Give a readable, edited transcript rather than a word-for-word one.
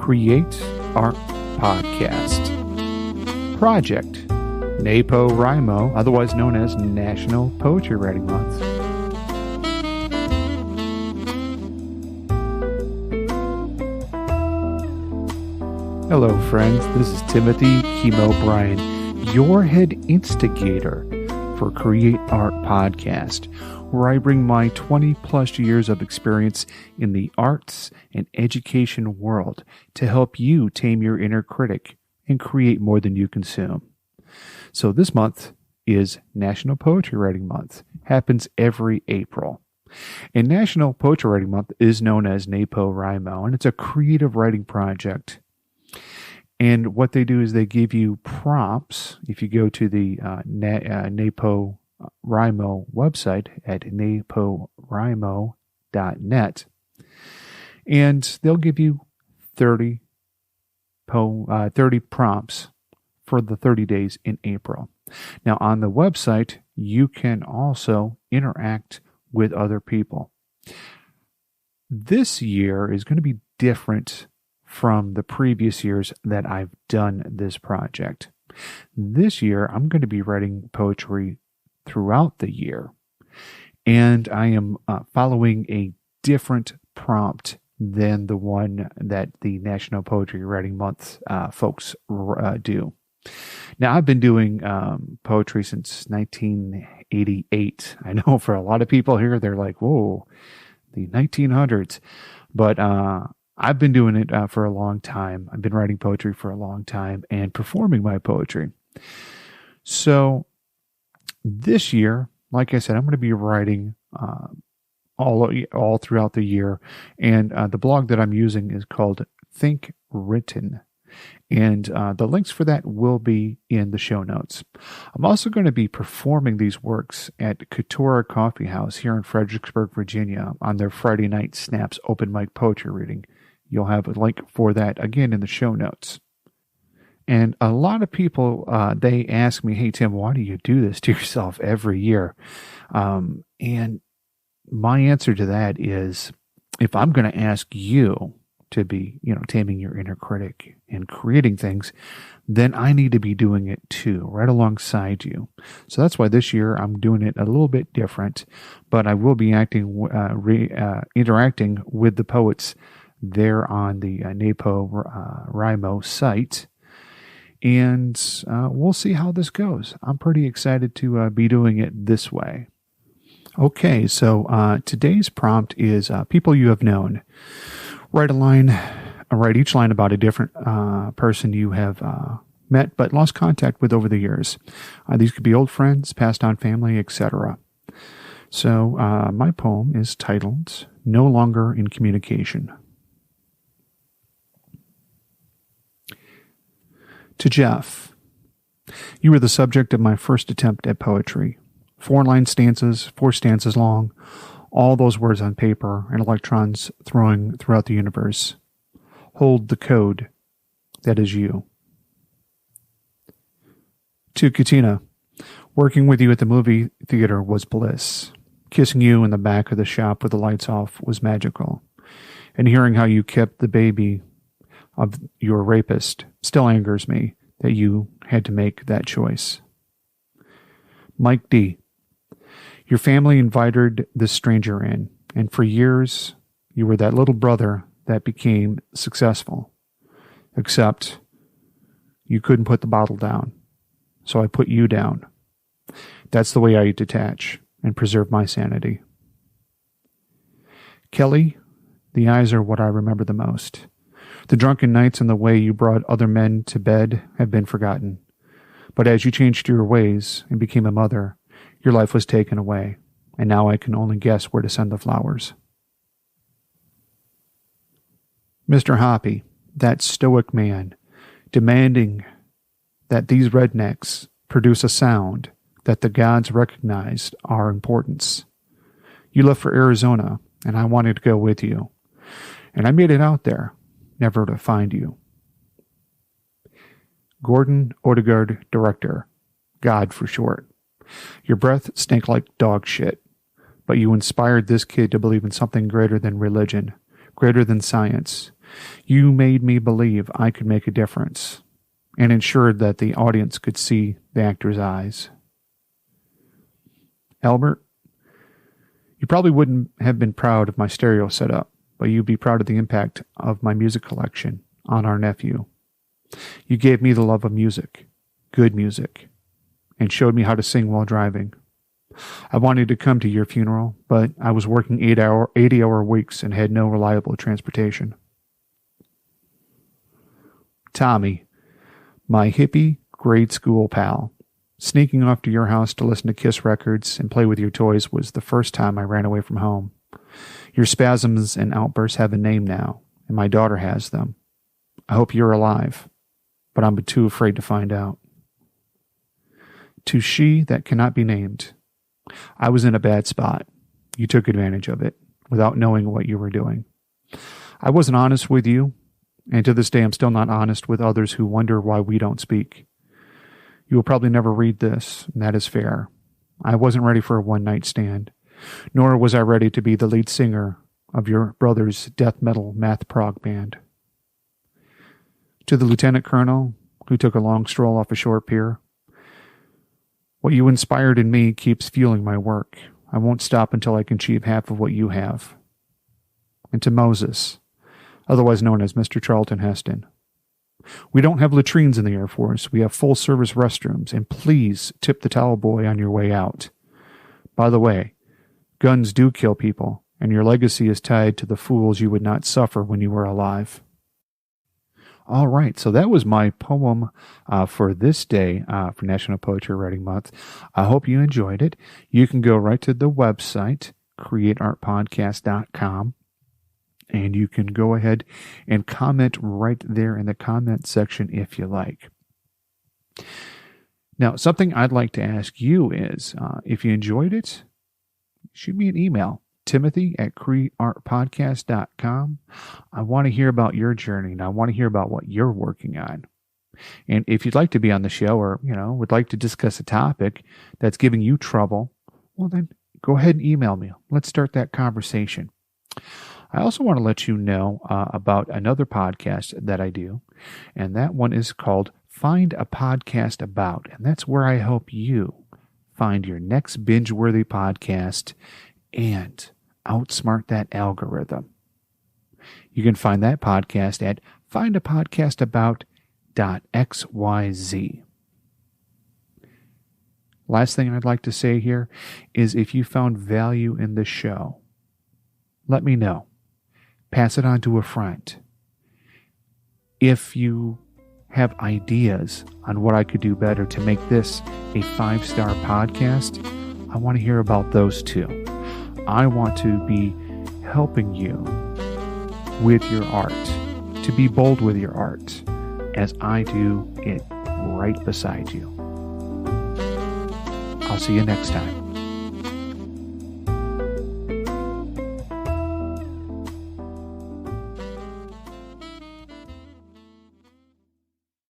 Create Art Podcast. Project NaPoWriMo, otherwise known as National Poetry Writing Month. Hello friends, this is Timothy Chemo Bryan, your head instigator for Create Art Podcast, where I bring my 20 plus years of experience in the arts and education world to help you tame your inner critic and create more than you consume. So this month is National Poetry Writing Month. Happens every April. And National Poetry Writing Month is known as NaPoWriMo, and it's a creative writing project. And what they do is they give you prompts. If you go to the NaPoWriMo website at NaPoWriMo.net, and they'll give you 30 prompts for the 30 days in April. Now, on the website, you can also interact with other people. This year is going to be different from the previous years that I've done this project. This year, I'm going to be writing poetry throughout the year, and I am following a different prompt than the one that the National Poetry Writing Month folks do. Now, I've been doing poetry since 1988. I know for a lot of people here, they're like, whoa, the 1900s. But I've been doing it for a long time. I've been writing poetry for a long time and performing my poetry. So this year, like I said, I'm going to be writing all throughout the year. And the blog that I'm using is called Think Written. And the links for that will be in the show notes. I'm also going to be performing these works at Couture Coffee House here in Fredericksburg, Virginia on their Friday night Snaps open mic poetry reading. You'll have a link for that again in the show notes. And a lot of people, they ask me, hey, Tim, why do you do this to yourself every year? And my answer to that is, if I'm going to ask you to be, taming your inner critic and creating things, then I need to be doing it too, right alongside you. So that's why this year I'm doing it a little bit different, but I will be interacting with the poets there on the NaPoWriMo site. And we'll see how this goes. I'm pretty excited to be doing it this way. Okay, so today's prompt is people you have known. Write each line about a different person you have met but lost contact with over the years. These could be old friends, passed on family, etc. So my poem is titled, No Longer in Communication. To Jeff, you were the subject of my first attempt at poetry. 4-line stanzas, 4 stanzas long, all those words on paper and electrons throwing throughout the universe. Hold the code. That is you. To Katina, working with you at the movie theater was bliss. Kissing you in the back of the shop with the lights off was magical. And hearing how you kept the baby of your rapist still angers me that you had to make that choice. Mike D. Your family invited this stranger in, and for years you were that little brother that became successful. Except you couldn't put the bottle down, so I put you down. That's the way I detach and preserve my sanity. Kelly, the eyes are what I remember the most. The drunken nights and the way you brought other men to bed have been forgotten. But as you changed your ways and became a mother, your life was taken away, and now I can only guess where to send the flowers. Mr. Hoppy, that stoic man, demanding that these rednecks produce a sound that the gods recognized our importance. You left for Arizona, and I wanted to go with you. And I made it out there, never to find you. Gordon Odegaard, director. God for short. Your breath stank like dog shit, but you inspired this kid to believe in something greater than religion, greater than science. You made me believe I could make a difference and ensured that the audience could see the actor's eyes. Albert, you probably wouldn't have been proud of my stereo setup, but you'd be proud of the impact of my music collection on our nephew. You gave me the love of music, good music, and showed me how to sing while driving. I wanted to come to your funeral, but I was working 80-hour weeks and had no reliable transportation. Tommy, my hippie grade school pal, sneaking off to your house to listen to Kiss records and play with your toys was the first time I ran away from home. Your spasms and outbursts have a name now, and my daughter has them. I hope you're alive, but I'm too afraid to find out. To she that cannot be named, I was in a bad spot. You took advantage of it without knowing what you were doing. I wasn't honest with you, and to this day I'm still not honest with others who wonder why we don't speak. You will probably never read this, and that is fair. I wasn't ready for a one-night stand, nor was I ready to be the lead singer of your brother's death metal math prog band. To the lieutenant colonel who took a long stroll off a shore pier, what you inspired in me keeps fueling my work. I won't stop until I can achieve half of what you have. And to Moses, otherwise known as Mr. Charlton Heston, we don't have latrines in the Air Force. We have full-service restrooms, and please tip the towel boy on your way out. By the way, guns do kill people, and your legacy is tied to the fools you would not suffer when you were alive. All right, so that was my poem for this day for National Poetry Writing Month. I hope you enjoyed it. You can go right to the website, createartpodcast.com. And you can go ahead and comment right there in the comment section if you like. Now, something I'd like to ask you is, if you enjoyed it, shoot me an email, timothy@createartpodcast.com. I want to hear about your journey, and I want to hear about what you're working on. And if you'd like to be on the show or, would like to discuss a topic that's giving you trouble, well, then go ahead and email me. Let's start that conversation. I also want to let you know about another podcast that I do, and that one is called Find a Podcast About, and that's where I help you find your next binge-worthy podcast and outsmart that algorithm. You can find that podcast at findapodcastabout.xyz. Last thing I'd like to say here is if you found value in the show, let me know. Pass it on to a friend. If you have ideas on what I could do better to make this a 5-star podcast, I want to hear about those too. I want to be helping you with your art, to be bold with your art, as I do it right beside you. I'll see you next time.